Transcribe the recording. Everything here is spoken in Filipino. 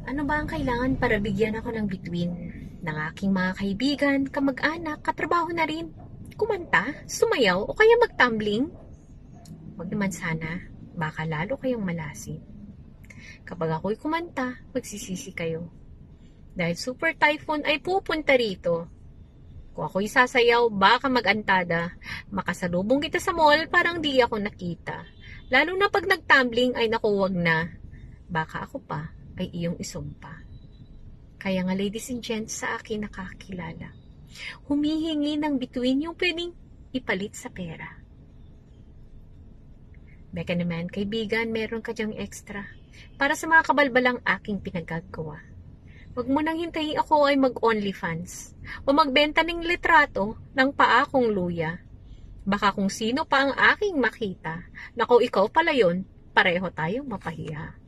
Ano ba ang kailangan para bigyan ako ng bituin ng aking mga kaibigan, kamag-anak, katrabaho na rin? Kumanta, sumayaw, o kaya magtumbling? Huwag naman sana, baka lalo kayong malasin. Kapag ako'y kumanta, magsisisi kayo. Dahil super typhoon ay pupunta rito. Kung ako'y sasayaw, baka mag-antada. Makasalubong kita sa mall, parang di ako nakita. Lalo na pag nagtumbling ay nakuwag na. Baka ako pa ay iyong isumpa. Kaya nga ladies and gents sa akin nakakilala, humihingi ng bituin yung pwedeng ipalit sa pera. Beka naman, kaibigan, meron ka dyang extra para sa mga kabalbalang aking pinagagawa. Huwag mo nang hintayin ako ay mag-OnlyFans o magbenta ng litrato ng paa kong luya. Baka kung sino pa ang aking makita, naku ikaw pala yon, pareho tayong mapahiya.